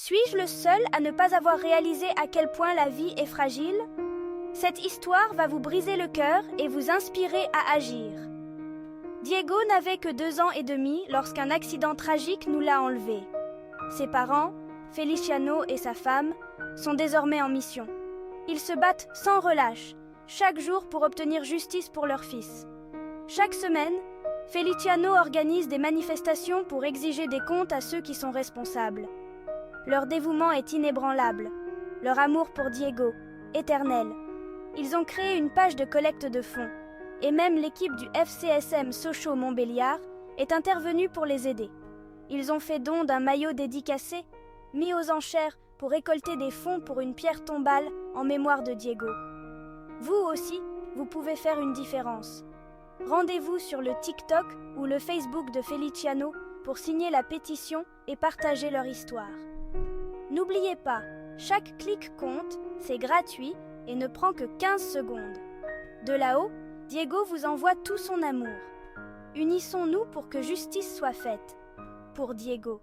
Suis-je le seul à ne pas avoir réalisé à quel point la vie est fragile? Cette histoire va vous briser le cœur et vous inspirer à agir. Diego n'avait que 2 ans et demi lorsqu'un accident tragique nous l'a enlevé. Ses parents, Feliciano et sa femme, sont désormais en mission. Ils se battent sans relâche, chaque jour pour obtenir justice pour leur fils. Chaque semaine, Feliciano organise des manifestations pour exiger des comptes à ceux qui sont responsables. Leur dévouement est inébranlable, leur amour pour Diego, éternel. Ils ont créé une page de collecte de fonds, et même l'équipe du FCSM Sochaux Montbéliard est intervenue pour les aider. Ils ont fait don d'un maillot dédicacé, mis aux enchères pour récolter des fonds pour une pierre tombale en mémoire de Diego. Vous aussi, vous pouvez faire une différence. Rendez-vous sur le TikTok ou le Facebook de Feliciano pour signer la pétition et partager leur histoire. N'oubliez pas, chaque clic compte, c'est gratuit et ne prend que 15 secondes. De là-haut, Diego vous envoie tout son amour. Unissons-nous pour que justice soit faite. Pour Diego.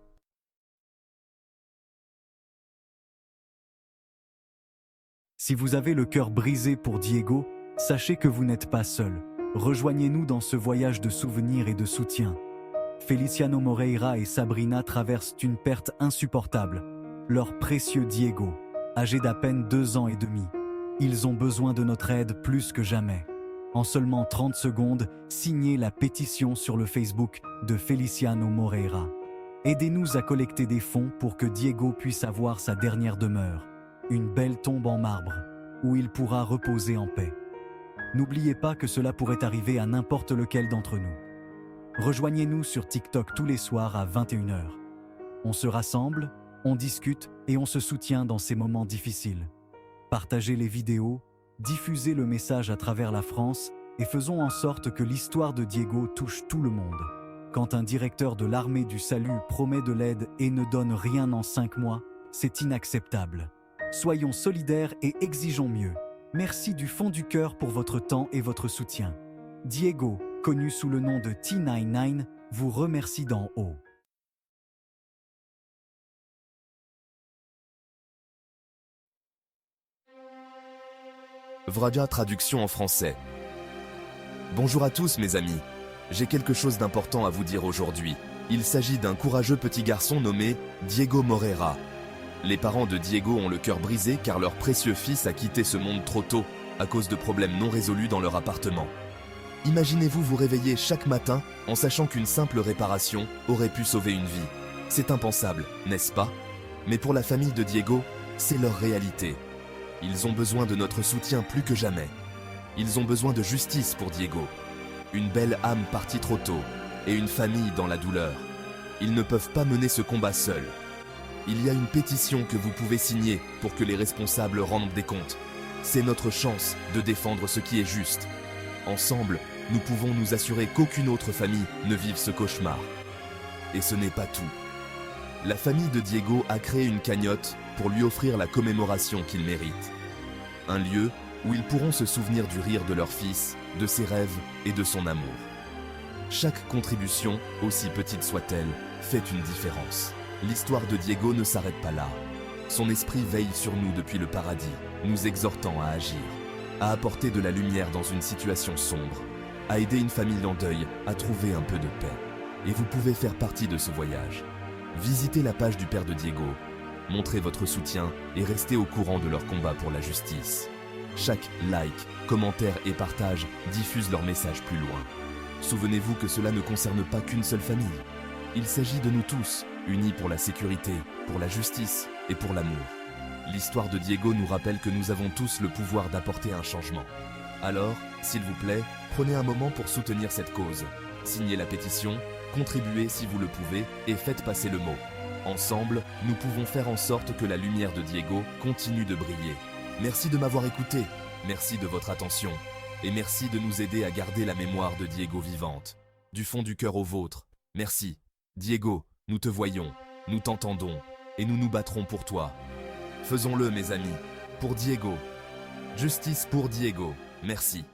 Si vous avez le cœur brisé pour Diego, sachez que vous n'êtes pas seul. Rejoignez-nous dans ce voyage de souvenirs et de soutien. Feliciano Moreira et Sabrina traversent une perte insupportable. Leur précieux Diego, âgé d'à peine 2 ans et demi. Ils ont besoin de notre aide plus que jamais. En seulement 30 secondes, signez la pétition sur le Facebook de Feliciano Moreira. Aidez-nous à collecter des fonds pour que Diego puisse avoir sa dernière demeure, une belle tombe en marbre, où il pourra reposer en paix. N'oubliez pas que cela pourrait arriver à n'importe lequel d'entre nous. Rejoignez-nous sur TikTok tous les soirs à 21h. On se rassemble, on discute et on se soutient dans ces moments difficiles. Partagez les vidéos, diffusez le message à travers la France et faisons en sorte que l'histoire de Diego touche tout le monde. Quand un directeur de l'armée du salut promet de l'aide et ne donne rien en 5 mois, c'est inacceptable. Soyons solidaires et exigeons mieux. Merci du fond du cœur pour votre temps et votre soutien. Diego, connu sous le nom de T99, vous remercie d'en haut. Vraja traduction en français. Bonjour à tous mes amis. J'ai quelque chose d'important à vous dire aujourd'hui. Il s'agit d'un courageux petit garçon nommé Diego Moreira. Les parents de Diego ont le cœur brisé car leur précieux fils a quitté ce monde trop tôt à cause de problèmes non résolus dans leur appartement. Imaginez-vous vous réveiller chaque matin en sachant qu'une simple réparation aurait pu sauver une vie. C'est impensable, n'est-ce pas? Mais pour la famille de Diego, c'est leur réalité. Ils ont besoin de notre soutien plus que jamais. Ils ont besoin de justice pour Diego. Une belle âme partie trop tôt et une famille dans la douleur. Ils ne peuvent pas mener ce combat seuls. Il y a une pétition que vous pouvez signer pour que les responsables rendent des comptes. C'est notre chance de défendre ce qui est juste. Ensemble, nous pouvons nous assurer qu'aucune autre famille ne vive ce cauchemar. Et ce n'est pas tout. La famille de Diego a créé une cagnotte pour lui offrir la commémoration qu'il mérite. Un lieu où ils pourront se souvenir du rire de leur fils, de ses rêves et de son amour. Chaque contribution, aussi petite soit-elle, fait une différence. L'histoire de Diego ne s'arrête pas là. Son esprit veille sur nous depuis le paradis, nous exhortant à agir, à apporter de la lumière dans une situation sombre, à aider une famille en deuil à trouver un peu de paix. Et vous pouvez faire partie de ce voyage. Visitez la page du père de Diego, montrez votre soutien et restez au courant de leur combat pour la justice. Chaque like, commentaire et partage diffuse leur message plus loin. Souvenez-vous que cela ne concerne pas qu'une seule famille. Il s'agit de nous tous, unis pour la sécurité, pour la justice et pour l'amour. L'histoire de Diego nous rappelle que nous avons tous le pouvoir d'apporter un changement. Alors, s'il vous plaît, prenez un moment pour soutenir cette cause. Signez la pétition, contribuez si vous le pouvez et faites passer le mot. Ensemble, nous pouvons faire en sorte que la lumière de Diego continue de briller. Merci de m'avoir écouté, merci de votre attention et merci de nous aider à garder la mémoire de Diego vivante. Du fond du cœur au vôtre, merci. Diego, nous te voyons, nous t'entendons et nous nous battrons pour toi. Faisons-le mes amis, pour Diego. Justice pour Diego, merci.